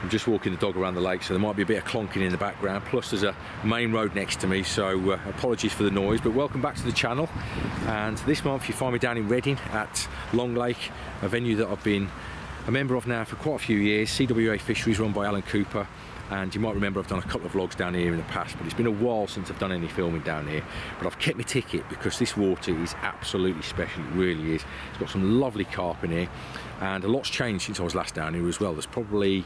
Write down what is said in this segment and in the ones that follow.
I'm just walking the dog around the lake, so there might be a bit of clonking in the background, plus there's a main road next to me, so apologies for the noise, but welcome back to the channel. And this month you find me down in Reading at Long Lake, a venue that I've been a member of now for quite a few years. CWA Fisheries, run by Alan Cooper, and you might remember I've done a couple of vlogs down here in the past, but it's been a while since I've done any filming down here. But I've kept my ticket because this water is absolutely special, it really is. It's got some lovely carp in here, and a lot's changed since I was last down here as well. There's probably,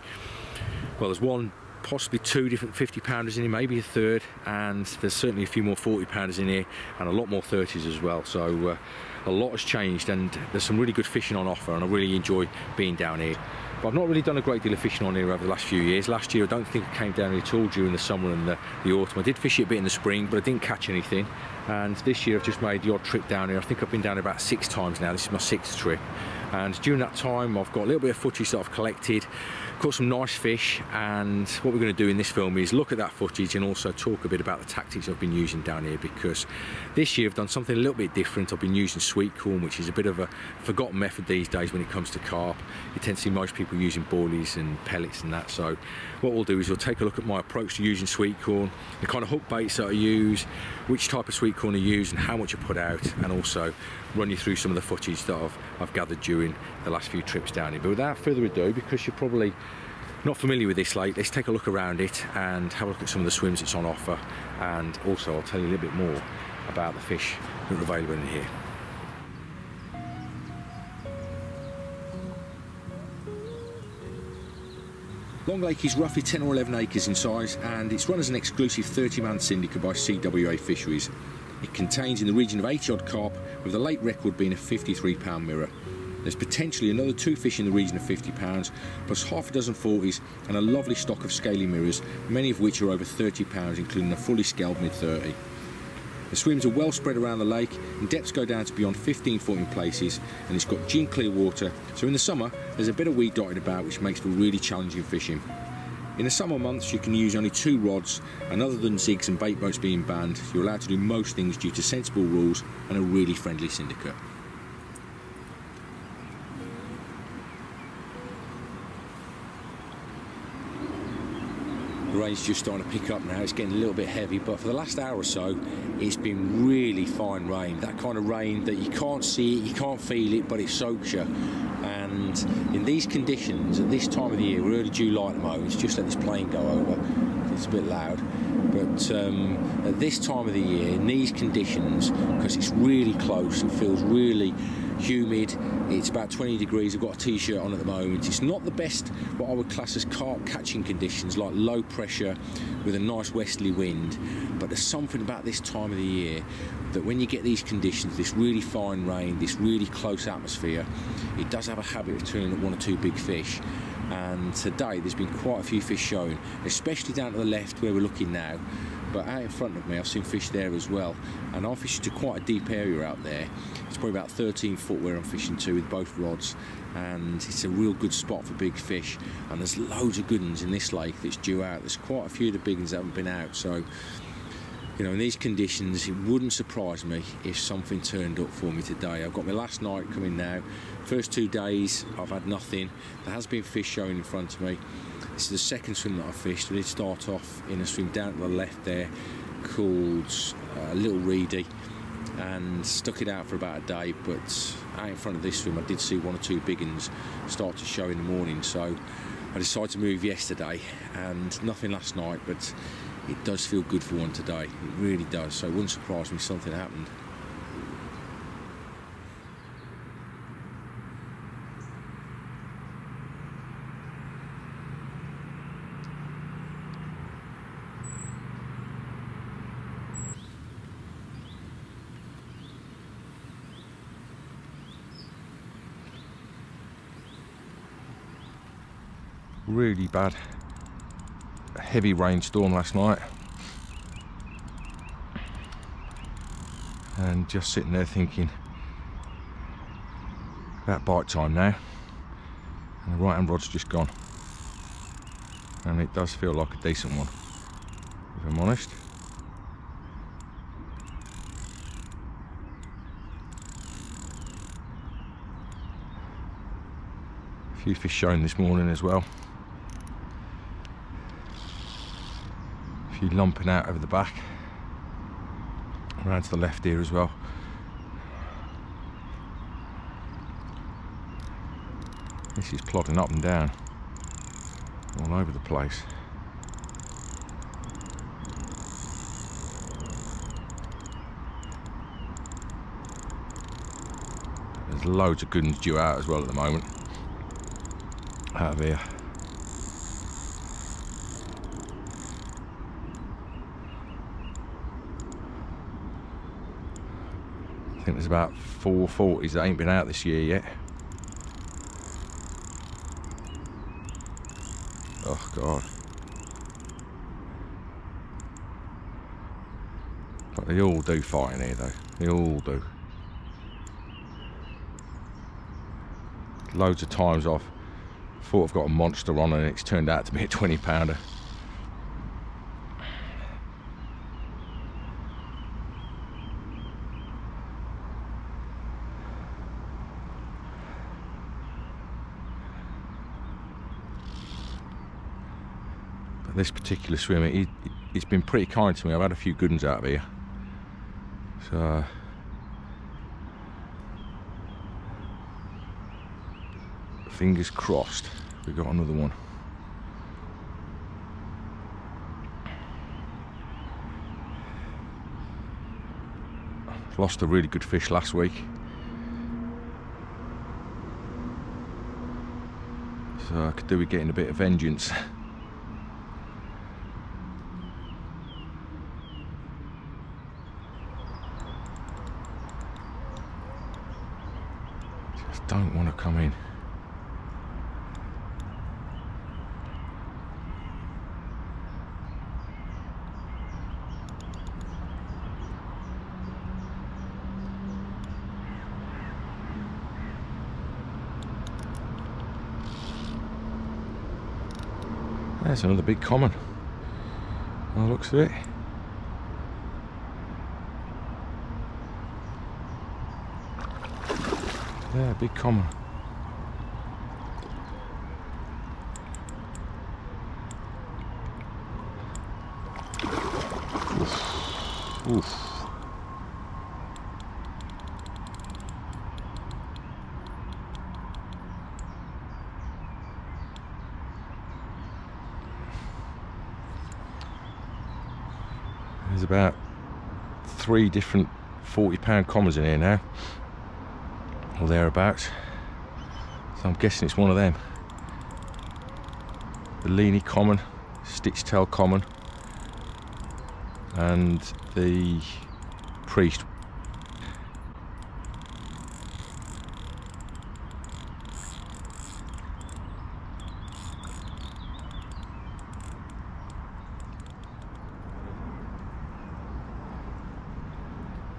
well, there's one, possibly two different 50-pounders in here, maybe a third, and there's certainly a few more 40-pounders in here, and a lot more 30s as well. So a lot has changed, and there's some really good fishing on offer, and I really enjoy being down here. But I've not really done a great deal of fishing on here over the last few years. Last year I don't think I came down here at all during the summer and the autumn. I did fish it a bit in the spring, but I didn't catch anything. And this year I've just made the odd trip down here. I think I've been down here about 6 times now. This is my 6th trip. And during that time I've got a little bit of footage that I've collected, caught some nice fish, and what we're going to do in this film is look at that footage and also talk a bit about the tactics I've been using down here, because this year I've done something a little bit different. I've been using sweetcorn, which is a bit of a forgotten method these days when it comes to carp. You tend to see most people using boilies and pellets and that. So what we'll do is we'll take a look at my approach to using sweetcorn, the kind of hook baits that I use, which type of sweetcorn I use and how much I put out, and also run you through some of the footage that I've gathered during the last few trips down here. But without further ado, because you're probably not familiar with this lake, let's take a look around it and have a look at some of the swims that's on offer, and also I'll tell you a little bit more about the fish that are available in here. Long Lake is roughly 10 or 11 acres in size, and it's run as an exclusive 30-man syndicate by CWA Fisheries. It contains in the region of 80 odd carp, with the late record being a 53-pound mirror. There's potentially another 2 fish in the region of 50 pounds, plus half a dozen 40s and a lovely stock of scaly mirrors, many of which are over 30 pounds, including a fully scaled mid-30. The swims are well spread around the lake, and depths go down to beyond 15 foot in places, and it's got gin clear water, so in the summer there's a bit of weed dotted about, which makes for really challenging fishing. In the summer months you can use only 2 rods, and other than zigs and bait boats being banned, you're allowed to do most things due to sensible rules and a really friendly syndicate. The rain's just starting to pick up now. It's getting a little bit heavy, but for the last hour or so it's been really fine rain, that kind of rain that you can't see it, you can't feel it, but it soaks you. And in these conditions at this time of the year, we're early July at the moment, it's just let this plane go over, it's a bit loud, but at this time of the year, in these conditions, because it's really close, it feels really humid, it's about 20 degrees, I've got a t-shirt on at the moment. It's not the best what I would class as carp catching conditions, like low pressure with a nice westerly wind, but there's something about this time of the year that when you get these conditions, this really fine rain, this really close atmosphere, it does have a habit of turning up 1 or 2 big fish. And today there's been quite a few fish showing, especially down to the left where we're looking now, but out in front of me I've seen fish there as well, and I'm fishing to quite a deep area out there. It's probably about 13 foot where I'm fishing to with both rods, and it's a real good spot for big fish, and there's loads of good ones in this lake that's due out. There's quite a few of the big ones that haven't been out, so you know, in these conditions it wouldn't surprise me if something turned up for me today. I've got my last night coming now. First 2 days I've had nothing. There has been fish showing in front of me. This is the second swim that I've fished. We did start off in a swim down to the left there called Little Reedy, and stuck it out for about a day, but out in front of this swim I did see 1 or 2 big ones start to show in the morning, so I decided to move yesterday, and nothing last night, but it does feel good for one today, it really does, so it wouldn't surprise me if something happened. Really bad, heavy rainstorm last night, and just sitting there thinking about bite time now, and the right hand rod's just gone, and it does feel like a decent one, if I'm honest. A few fish shown this morning as well. few lumping out over the back. Around to the left here as well. This is plodding up and down all over the place. There's loads of good ones due out as well at the moment out of here. I think there's about 440s that ain't been out this year yet. Oh God. But they all do fight in here though. They all do. Loads of times I've thought I've got a monster on and it's turned out to be a 20-pounder. But this particular swimmer, he's been pretty kind to me. I've had a few good ones out of here. So fingers crossed we got another one. Lost a really good fish last week, so I could do with getting a bit of vengeance. Just don't want to come in. There's another big common, by the looks of it. Yeah, big common. Oof. Oof. There's about 3 different 40-pound commons in here now, or thereabouts. So I'm guessing it's one of them. The Leany common, stitch tail common, and the priest.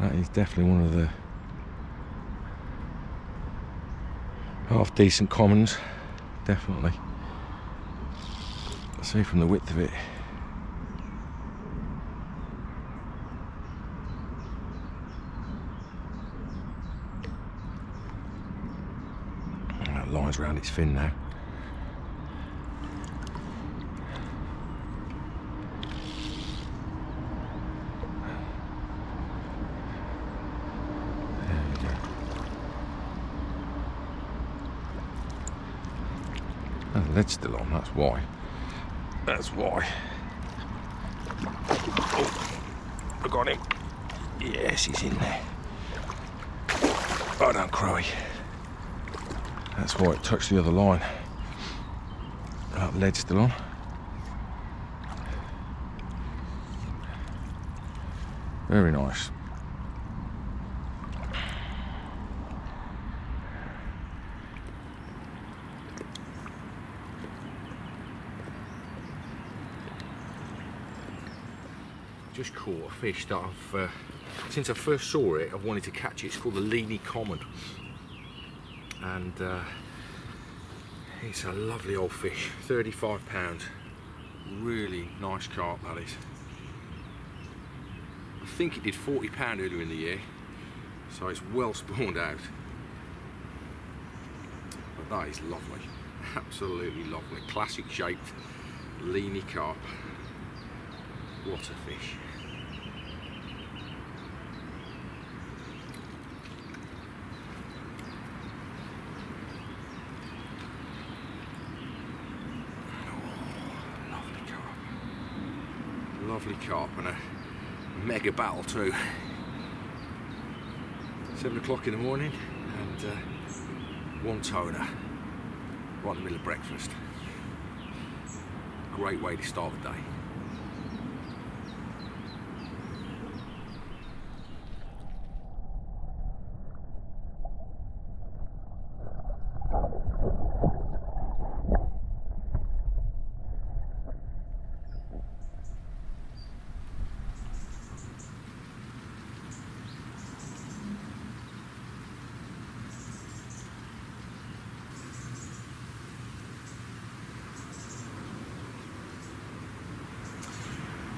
That is definitely one of the half decent commons, definitely. I see from the width of it. That line's round its fin now. Oh, the lead's still on, that's why. That's why. Oh, I got him. Yes, he's in there. Oh, don't cry. That's why it touched the other line. Oh, the lead's still on. Very nice. Just caught a fish that I've, since I first saw it, I've wanted to catch it. It's called the Leany common, and it's a lovely old fish, 35 pounds. Really nice carp, that is. I think it did 40 pound earlier in the year, so it's well spawned out. But that is lovely, absolutely lovely. Classic shaped Leany carp. What a fish. Lovely carp and a mega battle too. 7 o'clock in the morning and one toner right in the middle of breakfast. Great way to start the day.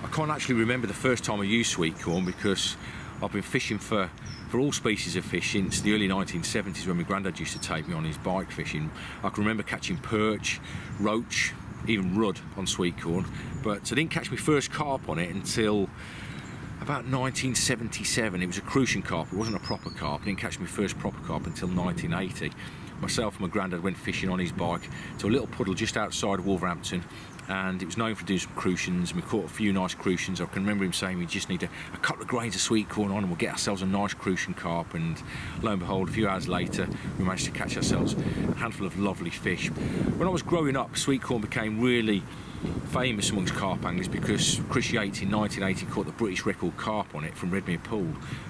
I can't actually remember the first time I used sweet corn because I've been fishing for all species of fish since the early 1970s when my granddad used to take me on his bike fishing. I can remember catching perch, roach, even rudd on sweet corn, but I didn't catch my first carp on it until about 1977. It was a crucian carp, it wasn't a proper carp. I didn't catch my first proper carp until 1980. Myself and my granddad went fishing on his bike to a little puddle just outside of Wolverhampton, and it was known for doing some crucians, and we caught a few nice crucians. I can remember him saying we just need a couple of grains of sweet corn on and we'll get ourselves a nice crucian carp, and lo and behold, a few hours later we managed to catch ourselves a handful of lovely fish. When I was growing up, sweet corn became really famous amongst carp anglers because Chris Yates in 1980 caught the British record carp on it from Redmere Pool,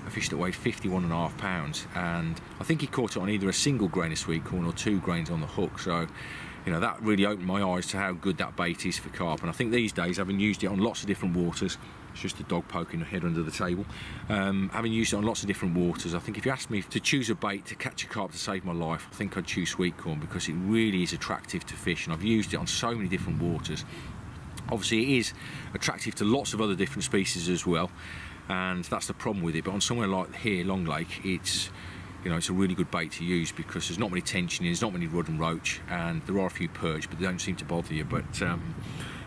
a fish that weighed 51.5 pounds, and I think he caught it on either a single grain of sweet corn or 2 grains on the hook. So you know, that really opened my eyes to how good that bait is for carp. And I think these days, having used it on lots of different waters, it's just a dog poking her head under the table, having used it on lots of different waters, I think if you asked me to choose a bait to catch a carp to save my life, I think I'd choose sweet corn because it really is attractive to fish, and I've used it on so many different waters. Obviously it is attractive to lots of other different species as well, and that's the problem with it. But on somewhere like here, Long Lake, it's, you know, it's a really good bait to use because there's not many tension, there's not many rudd and roach, and there are a few perch, but they don't seem to bother you. But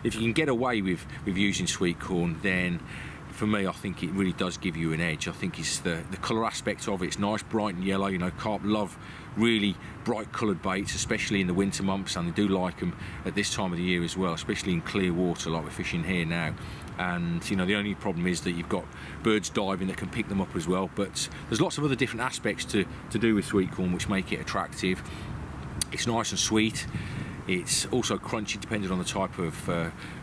if you can get away with using sweet corn, then for me, I think it really does give you an edge. I think it's the colour aspect of it. It's nice, bright and yellow. You know, carp love really bright coloured baits, especially in the winter months, and they do like them at this time of the year as well, especially in clear water like we're fishing here now. And you know, the only problem is that you've got birds diving that can pick them up as well. But there's lots of other different aspects to do with sweet corn which make it attractive. It's nice and sweet. It's also crunchy depending on the type of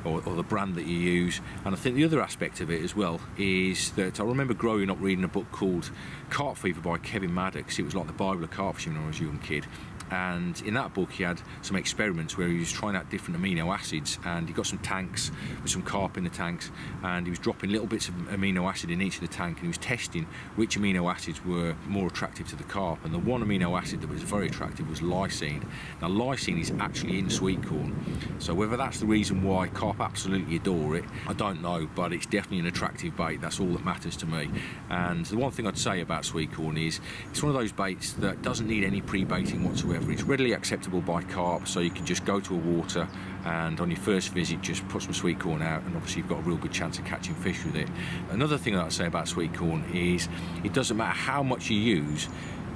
or the brand that you use. And I think the other aspect of it as well is that I remember growing up reading a book called Carp Fever by Kevin Maddox. It was like the Bible of carp fishing when I was a young kid. And in that book he had some experiments where he was trying out different amino acids, and he got some tanks with some carp in the tanks, and he was dropping little bits of amino acid in each of the tank, and he was testing which amino acids were more attractive to the carp. And the one amino acid that was very attractive was lysine. Now lysine is actually in sweet corn, so whether that's the reason why carp absolutely adore it, I don't know, but it's definitely an attractive bait. That's all that matters to me. And the one thing I'd say about sweet corn is it's one of those baits that doesn't need any pre-baiting whatsoever. It's readily acceptable by carp, so you can just go to a water and on your first visit just put some sweet corn out, and obviously you've got a real good chance of catching fish with it. Another thing that I'd say about sweet corn is it doesn't matter how much you use,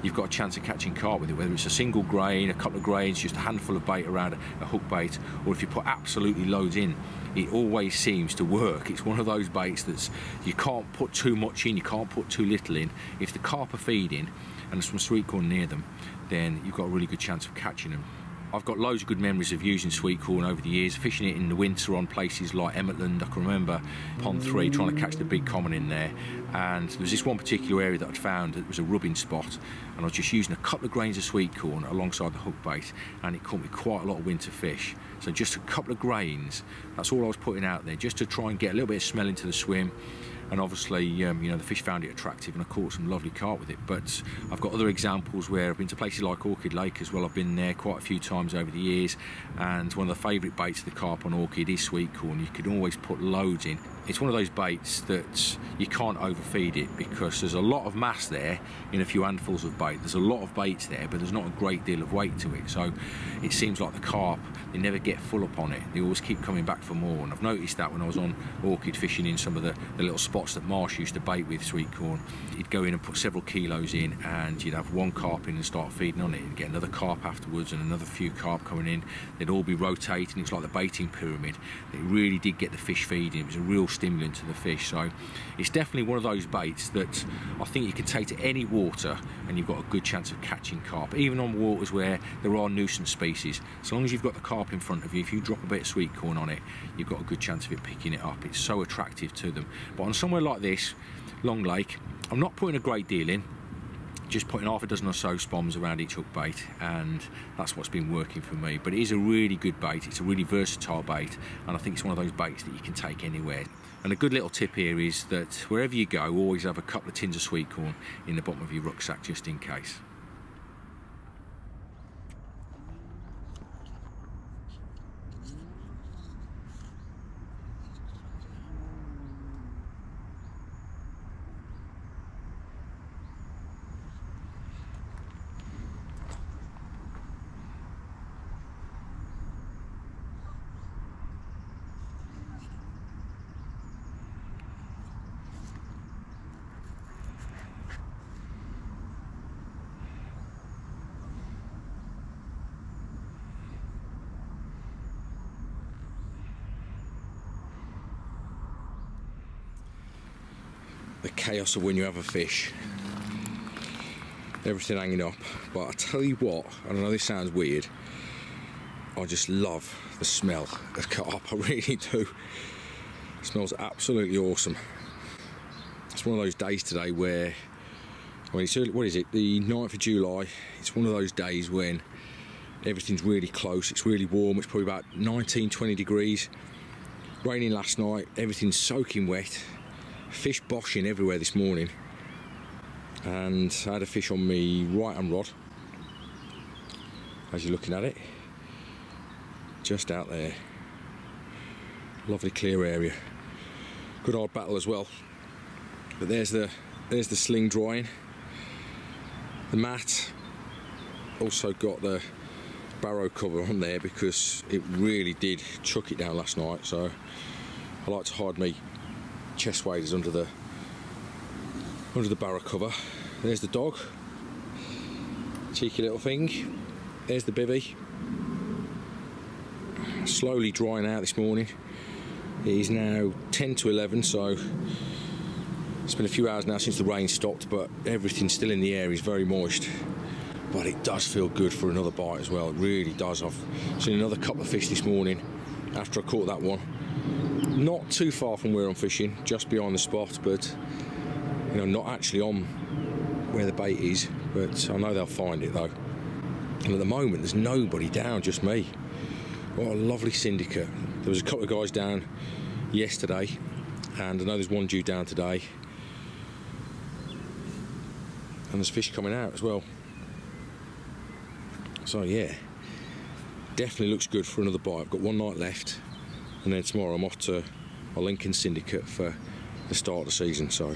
you've got a chance of catching carp with it, whether it's a single grain, a couple of grains, just a handful of bait around a hook bait, or if you put absolutely loads in, it always seems to work. It's one of those baits that's, you can't put too much in, you can't put too little in. If the carp are feeding and there's some sweet corn near them, then you've got a really good chance of catching them. I've got loads of good memories of using sweet corn over the years, fishing it in the winter on places like Emmetland. I can remember Pond 3 trying to catch the big common in there, and there was this one particular area that I'd found that was a rubbing spot, and I was just using a couple of grains of sweet corn alongside the hook bait, and it caught me quite a lot of winter fish. So just a couple of grains, that's all I was putting out there, just to try and get a little bit of smell into the swim. And obviously, you know, the fish found it attractive, and I caught some lovely carp with it. But I've got other examples where I've been to places like Orchid Lake as well. I've been there quite a few times over the years, and one of the favourite baits of the carp on Orchid is sweet corn. You can always put loads in. It's one of those baits that you can't overfeed it because there's a lot of mass there in a few handfuls of bait. hookbait. There's a lot of baits there, but there's not a great deal of weight to it. So it seems like the carp, they never get full up on it. They always keep coming back for more. And I've noticed that when I was on orchid fishing in some of the little spots that Marsh used to bait with sweetcorn. You'd go in and put several kilos in, and you'd have one carp in and start feeding on it, and get another carp afterwards and another few carp coming in. They'd all be rotating. It's like the baiting pyramid. It really did get the fish feeding. It was a real stimulant to the fish. So it's definitely one of those baits that I think you can take to any water and you've got a good chance of catching carp, even on waters where there are nuisance species. So long as you've got the carp in front of you, if you drop a bit of sweetcorn on it, you've got a good chance of it picking it up. It's so attractive to them. But on somewhere like this, Long Lake, I'm not putting a great deal in, just putting half a dozen or so spoms around each hook bait, and that's what's been working for me. But it is a really good bait. It's a really versatile bait, and I think it's one of those baits that you can take anywhere. And a good little tip here is that wherever you go, always have a couple of tins of sweetcorn in the bottom of your rucksack just in case. The chaos of when you have a fish, everything hanging up. But I tell you what, I know this sounds weird, I just love the smell of carp. I really do. It smells absolutely awesome. It's one of those days today where, I mean, it's early, what is it, the 9th of July. It's one of those days when everything's really close. It's really warm. It's probably about 19-20 degrees. Raining last night, everything's soaking wet. Fish boshing everywhere this morning, and I had a fish on me right hand rod, as you're looking at it, just out there. Lovely clear area, good hard battle as well. But there's the sling drying. The mat also got the barrow cover on there because it really did chuck it down last night, so I like to hide me chest waders under the barrow cover. There's the dog, cheeky little thing. There's the bivvy, slowly drying out this morning. It is now 10 to 11, so it's been a few hours now since the rain stopped, but everything still in the air is very moist. But it does feel good for another bite as well. It really does. I've seen another couple of fish this morning after I caught that one. Not too far from where I'm fishing, just behind the spot, but you know, not actually on where the bait is, but I know they'll find it though. And at the moment there's nobody down, just me. What a lovely syndicate. There was a couple of guys down yesterday, and I know there's one due down today, and there's fish coming out as well. So yeah, definitely looks good for another bite. I've got one night left, and then tomorrow I'm off to my Lincoln syndicate for the start of the season. So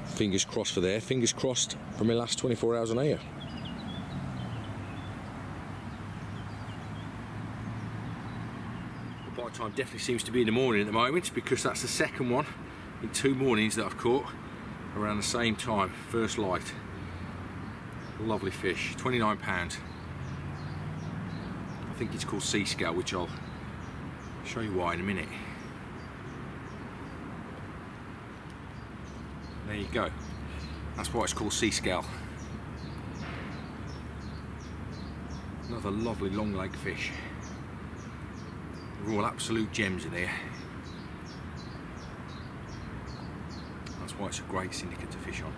fingers crossed for there, fingers crossed for my last 24 hours on air. The bite time definitely seems to be in the morning at the moment, because that's the second one in 2 mornings that I've caught around the same time, first light. Lovely fish, £29. I think it's called sea scale, which I'll show you why in a minute. There you go. That's why it's called sea scale. Another lovely long leg fish. They're all absolute gems in here. That's why it's a great syndicate to fish on.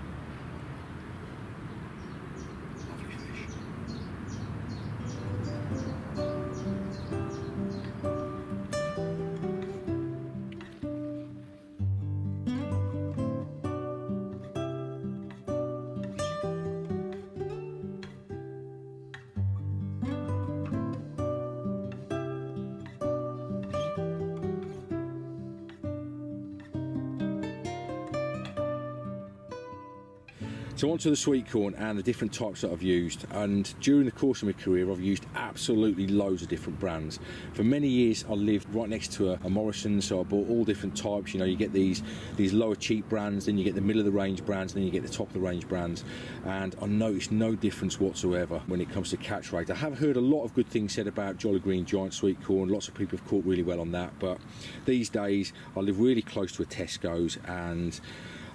So onto the sweetcorn and the different types that I've used, and during the course of my career I've used absolutely loads of different brands. For many years I lived right next to a Morrison, so I bought all different types. You know, you get these lower cheap brands, then you get the middle of the range brands, then you get the top of the range brands, and I noticed no difference whatsoever when it comes to catch rate. I have heard a lot of good things said about Jolly Green Giant sweetcorn. Lots of people have caught really well on that, but these days I live really close to a Tesco's, and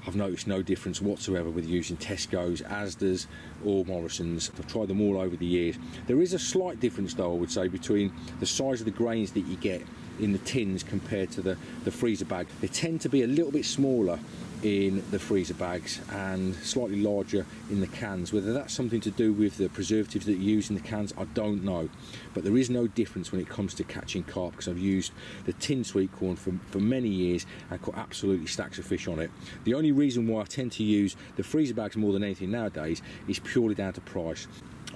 I've noticed no difference whatsoever with using Tesco's, Asda's or Morrison's. I've tried them all over the years. There is a slight difference though, I would say, between the size of the grains that you get in the tins compared to the freezer bag. They tend to be a little bit smaller in the freezer bags and slightly larger in the cans. Whether that's something to do with the preservatives that you use in the cans, I don't know, but there is no difference when it comes to catching carp, because I've used the tin sweetcorn for many years and caught absolutely stacks of fish on it. The only reason why I tend to use the freezer bags more than anything nowadays is purely down to price.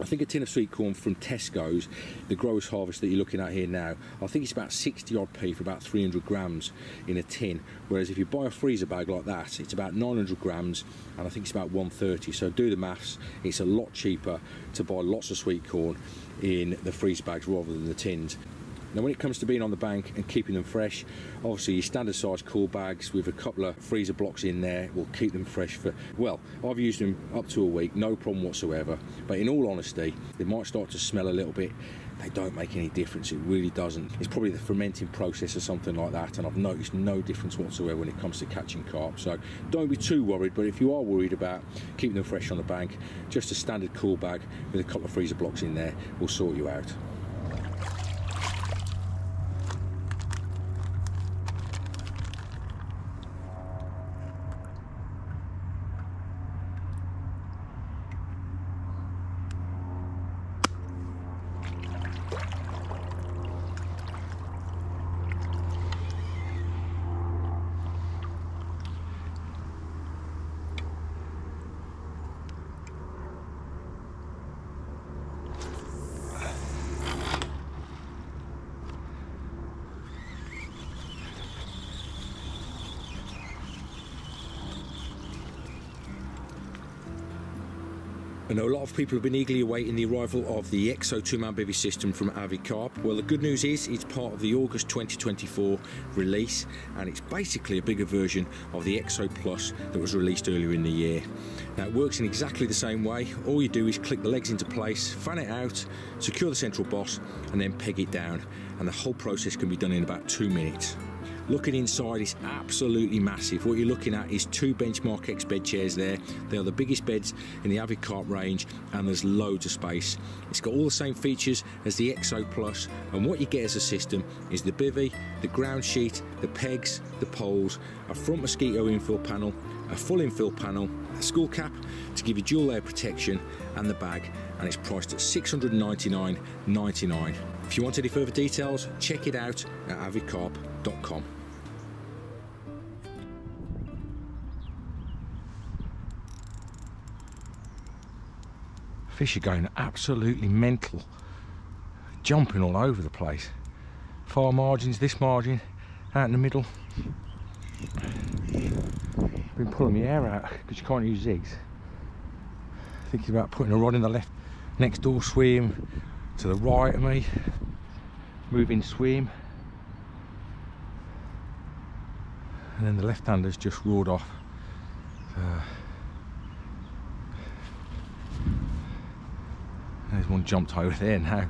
I think a tin of sweetcorn from Tesco's, the Growers Harvest that you're looking at here now, I think it's about 60 odd p for about 300 grams in a tin, whereas if you buy a freezer bag like that, it's about 900 grams and I think it's about 130. So do the maths, it's a lot cheaper to buy lots of sweetcorn in the freezer bags rather than the tins. Now when it comes to being on the bank and keeping them fresh, obviously your standard size cool bags with a couple of freezer blocks in there will keep them fresh for, well, I've used them up to a week, no problem whatsoever. But in all honesty, they might start to smell a little bit. They don't make any difference, it really doesn't. It's probably the fermenting process or something like that, and I've noticed no difference whatsoever when it comes to catching carp. So don't be too worried, but if you are worried about keeping them fresh on the bank, just a standard cool bag with a couple of freezer blocks in there will sort you out. I know a lot of people have been eagerly awaiting the arrival of the EXO 2-man Bivvy system from Avid Carp. Well, the good news is it's part of the August 2024 release, and it's basically a bigger version of the EXO Plus that was released earlier in the year. Now it works in exactly the same way. All you do is click the legs into place, fan it out, secure the central boss and then peg it down, and the whole process can be done in about 2 minutes. Looking inside, it's absolutely massive. What you're looking at is 2 Benchmark X bed chairs there. They are the biggest beds in the Avid Carp range, and there's loads of space. It's got all the same features as the EXO Plus, and what you get as a system is the bivvy, the ground sheet, the pegs, the poles, a front mosquito infill panel, a full infill panel, a school cap to give you dual layer protection, and the bag, and it's priced at $699.99. If you want any further details, check it out at avidcarp.com. Fish are going absolutely mental, jumping all over the place. Far margins, this margin, out in the middle. Been pulling my hair out because you can't use zigs. Thinking about putting a rod in the left next door swim, to the right of me, moving swim, and then the left-hander's just roared off. There's one jumped over there now.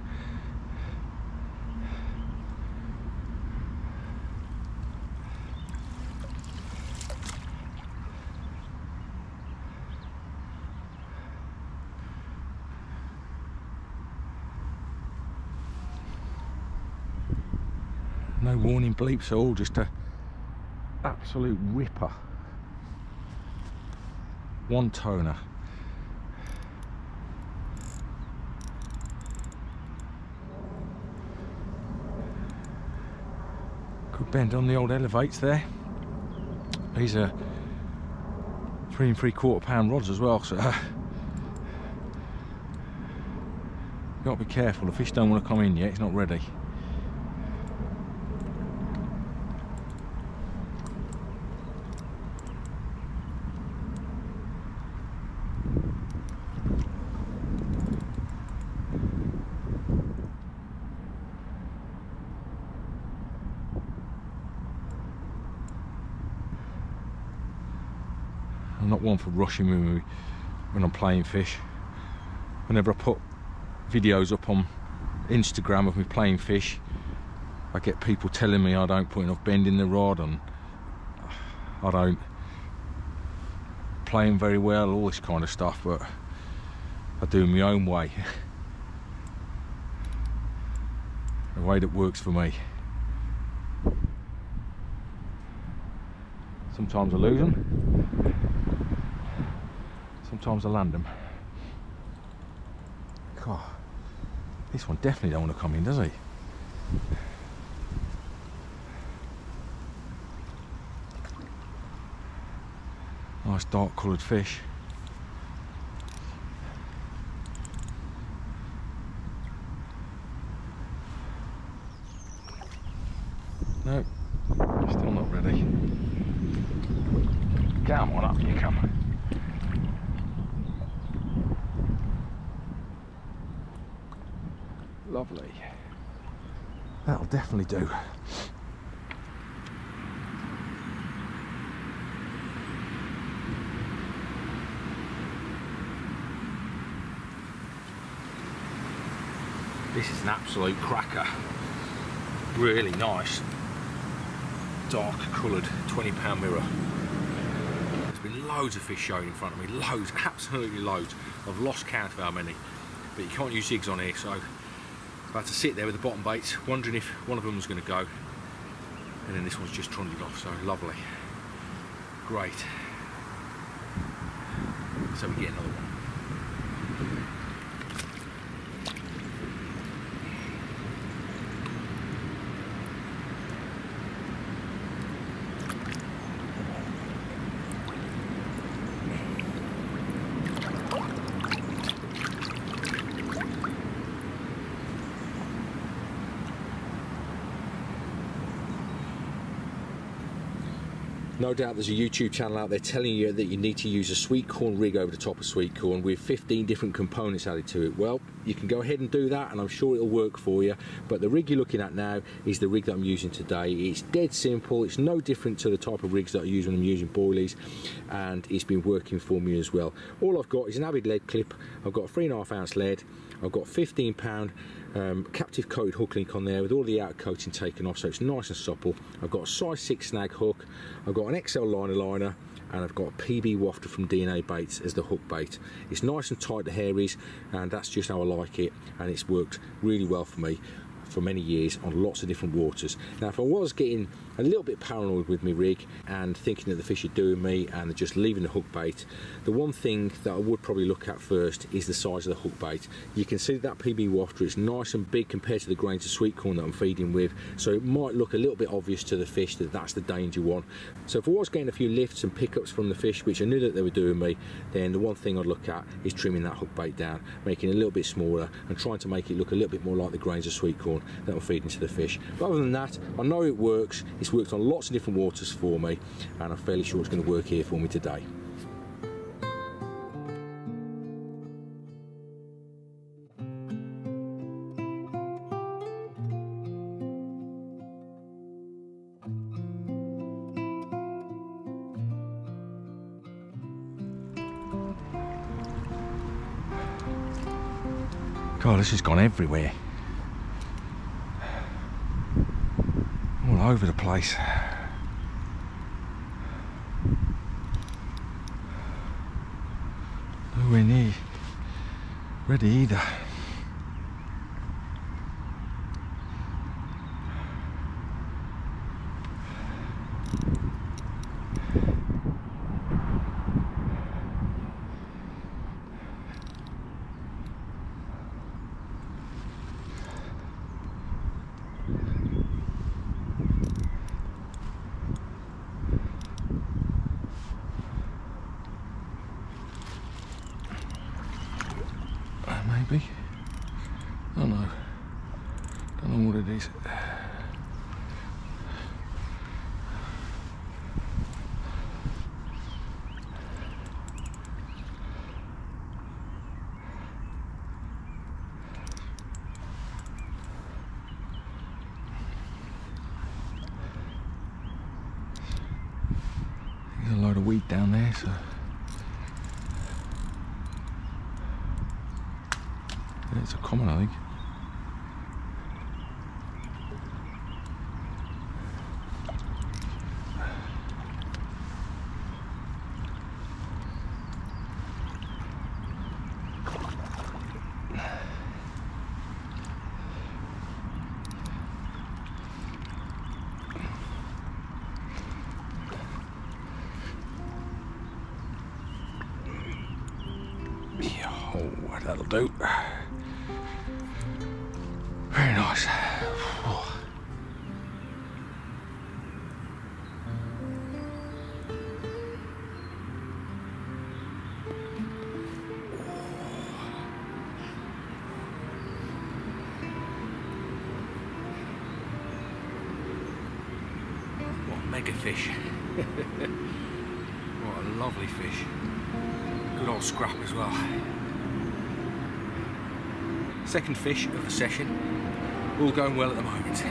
No warning bleeps at all, just a absolute ripper. One toner. Good bend on the old elevates there. These are 3 3/4 pound rods as well, so you've got to be careful. The fish don't want to come in yet, it's not ready. I'm not one for rushing when I'm playing fish. Whenever I put videos up on Instagram of me playing fish, I get people telling me I don't put enough bend in the rod and I don't play them very well, all this kind of stuff, but I do it my own way. The way that works for me. Sometimes I lose them, sometimes I land them. God, this one definitely don't want to come in, does he? Nice dark coloured fish. No, still not ready. Come on, up you come. Lovely. That'll definitely do. This is an absolute cracker. Really nice, dark coloured 20-pound mirror. There's been loads of fish showing in front of me, loads, absolutely loads. I've lost count of how many, but you can't use jigs on here, so I had to sit there with the bottom baits, wondering if one of them was going to go, and then this one's just trundled off. So lovely, great. So we get another one. No doubt there's a YouTube channel out there telling you that you need to use a sweetcorn rig over the top of sweetcorn with 15 different components added to it. Well, you can go ahead and do that and I'm sure it'll work for you, but the rig you're looking at now is the rig that I'm using today. It's dead simple, it's no different to the type of rigs that I use when I'm using boilies, and it's been working for me as well. All I've got is an Avid lead clip, I've got a 3.5 ounce lead, I've got 15-pound captive coated hook link on there with all the outer coating taken off, so it's nice and supple. I've got a size 6 snag hook, I've got an XL liner, and I've got a PB wafter from DNA Baits as the hook bait. It's nice and tight, the hair is, and that's just how I like it, and it's worked really well for me for many years on lots of different waters. Now, if I was getting a little bit paranoid with my rig and thinking that the fish are doing me and just leaving the hook bait, the one thing that I would probably look at first is the size of the hook bait. You can see that PB wafter is nice and big compared to the grains of sweet corn that I'm feeding with, so it might look a little bit obvious to the fish that that's the danger one. So if I was getting a few lifts and pickups from the fish, which I knew that they were doing me, then the one thing I'd look at is trimming that hook bait down, making it a little bit smaller and trying to make it look a little bit more like the grains of sweet corn that I'm feeding to the fish. But other than that, I know it works. It's worked on lots of different waters for me, and I'm fairly sure it's going to work here for me today. God, this has gone everywhere. All over the place. Nowhere near ready either. Maybe. I don't know. Don't know what it is. There's a load of weed down there, so It's a common, I think. Oh, that'll do. Very nice. Oh. What a mega fish. What a lovely fish. Good old scrap as well. Second fish of the session, all going well at the moment.